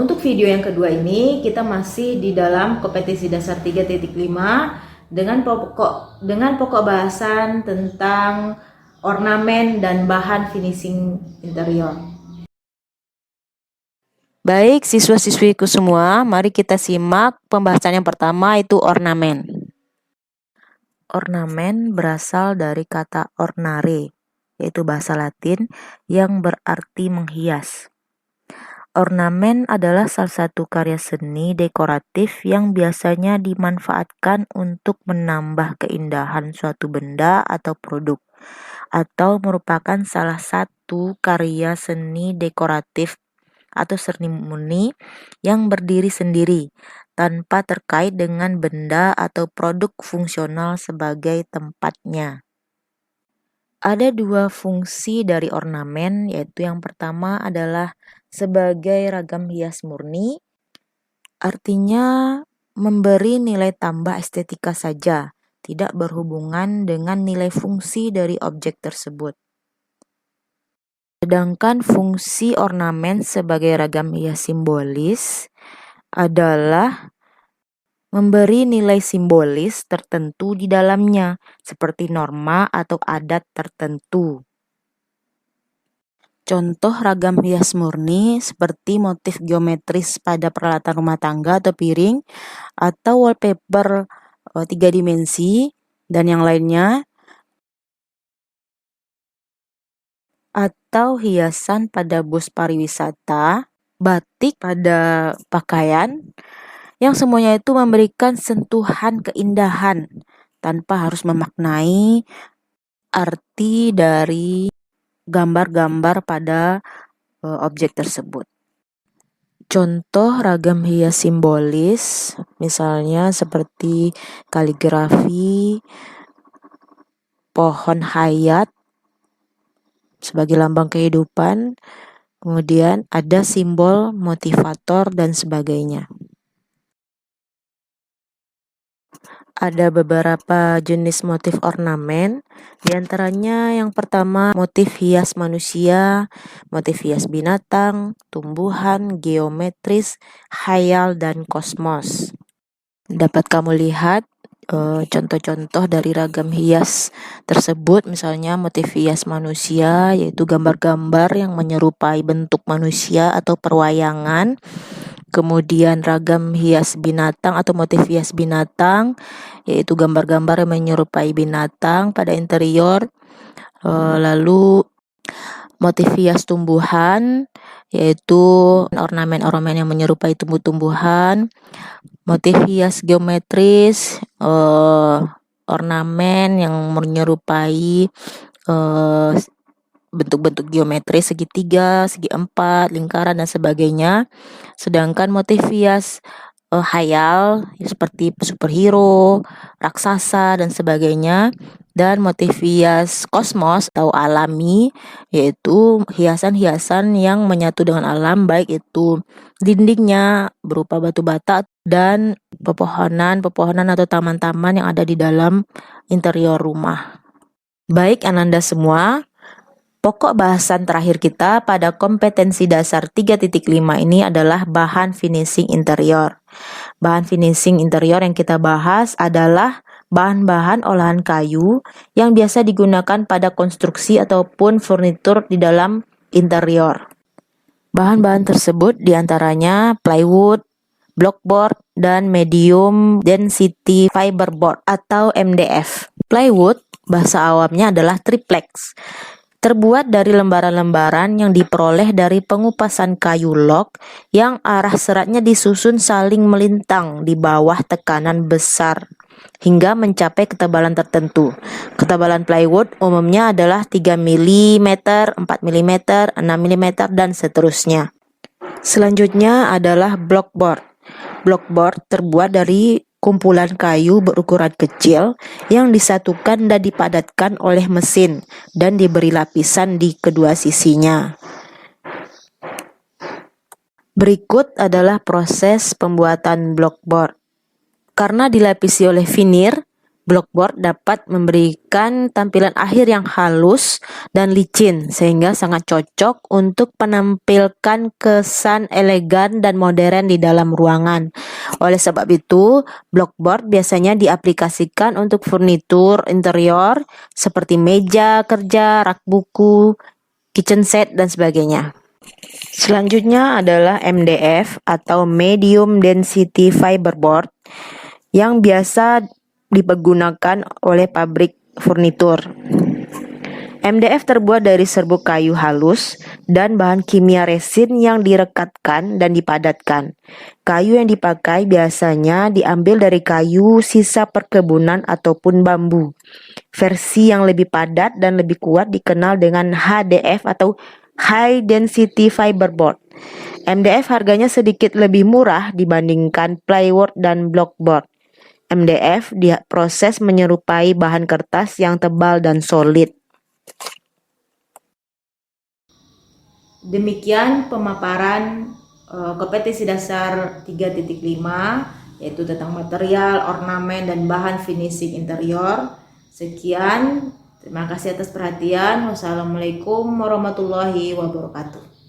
Untuk video yang kedua ini kita masih di dalam kompetensi dasar 3.5 dengan pokok bahasan tentang ornamen dan bahan finishing interior. Baik siswa-siswiku semua, mari kita simak pembahasan yang pertama, yaitu ornamen. Ornamen berasal dari kata ornare, yaitu bahasa Latin yang berarti menghias. Ornamen adalah salah satu karya seni dekoratif yang biasanya dimanfaatkan untuk menambah keindahan suatu benda atau produk, atau merupakan salah satu karya seni dekoratif atau seni murni yang berdiri sendiri, tanpa terkait dengan benda atau produk fungsional sebagai tempatnya. Ada dua fungsi dari ornamen, yaitu yang pertama adalah sebagai ragam hias murni, artinya memberi nilai tambah estetika saja, tidak berhubungan dengan nilai fungsi dari objek tersebut. Sedangkan fungsi ornamen sebagai ragam hias simbolis adalah memberi nilai simbolis tertentu di dalamnya, seperti norma atau adat tertentu. Contoh ragam hias murni seperti motif geometris pada peralatan rumah tangga atau piring, atau wallpaper 3 dimensi, dan yang lainnya, atau hiasan pada bus pariwisata, batik pada pakaian, yang semuanya itu memberikan sentuhan keindahan tanpa harus memaknai arti dari gambar-gambar pada objek tersebut. Contoh ragam hias simbolis misalnya seperti kaligrafi, pohon hayat sebagai lambang kehidupan, kemudian ada simbol motivator dan sebagainya. Ada beberapa jenis motif ornamen, diantaranya yang pertama motif hias manusia, motif hias binatang, tumbuhan, geometris, khayal, dan kosmos. Dapat kamu lihat contoh-contoh dari ragam hias tersebut, misalnya motif hias manusia, yaitu gambar-gambar yang menyerupai bentuk manusia atau perwayangan. Kemudian ragam hias binatang atau motif hias binatang, yaitu gambar-gambar yang menyerupai binatang pada interior. Lalu motif hias tumbuhan, yaitu ornamen-ornamen yang menyerupai tumbuh-tumbuhan. Motif hias geometris, ornamen yang menyerupai bentuk-bentuk geometris segitiga, segi empat, lingkaran, dan sebagainya. Sedangkan motif hias khayal seperti superhero, raksasa, dan sebagainya. Dan motif hias kosmos atau alami, yaitu hiasan-hiasan yang menyatu dengan alam, baik itu dindingnya berupa batu bata dan pepohonan atau taman-taman yang ada di dalam interior rumah. Baik Ananda semua, pokok bahasan terakhir kita pada kompetensi dasar 3.5 ini adalah bahan finishing interior. Bahan finishing interior yang kita bahas adalah bahan-bahan olahan kayu yang biasa digunakan pada konstruksi ataupun furnitur di dalam interior. Bahan-bahan tersebut diantaranya plywood, blockboard, dan medium density fiberboard atau MDF. Plywood bahasa awamnya adalah triplex. Terbuat dari lembaran-lembaran yang diperoleh dari pengupasan kayu log yang arah seratnya disusun saling melintang di bawah tekanan besar hingga mencapai ketebalan tertentu. Ketebalan plywood umumnya adalah 3 mm, 4 mm, 6 mm, dan seterusnya. Selanjutnya adalah blockboard. Blockboard terbuat dari kumpulan kayu berukuran kecil yang disatukan dan dipadatkan oleh mesin dan diberi lapisan di kedua sisinya. Berikut adalah proses pembuatan blockboard. Karena dilapisi oleh veneer, Blockboard dapat memberikan tampilan akhir yang halus dan licin, sehingga sangat cocok untuk menampilkan kesan elegan dan modern di dalam ruangan. Oleh sebab itu, blockboard biasanya diaplikasikan untuk furnitur interior seperti meja kerja, rak buku, kitchen set, dan sebagainya. Selanjutnya adalah MDF atau Medium Density Fiberboard yang biasa dipergunakan oleh pabrik furnitur. MDF terbuat dari serbuk kayu halus dan bahan kimia resin yang direkatkan dan dipadatkan. Kayu yang dipakai biasanya diambil dari kayu sisa perkebunan ataupun bambu. Versi yang lebih padat dan lebih kuat dikenal dengan HDF atau High Density Fiberboard. MDF harganya sedikit lebih murah dibandingkan plywood dan blockboard. MDF diproses menyerupai bahan kertas yang tebal dan solid. Demikian pemaparan kompetensi dasar 3.5, yaitu tentang material, ornamen, dan bahan finishing interior. Sekian, terima kasih atas perhatian. Wassalamualaikum warahmatullahi wabarakatuh.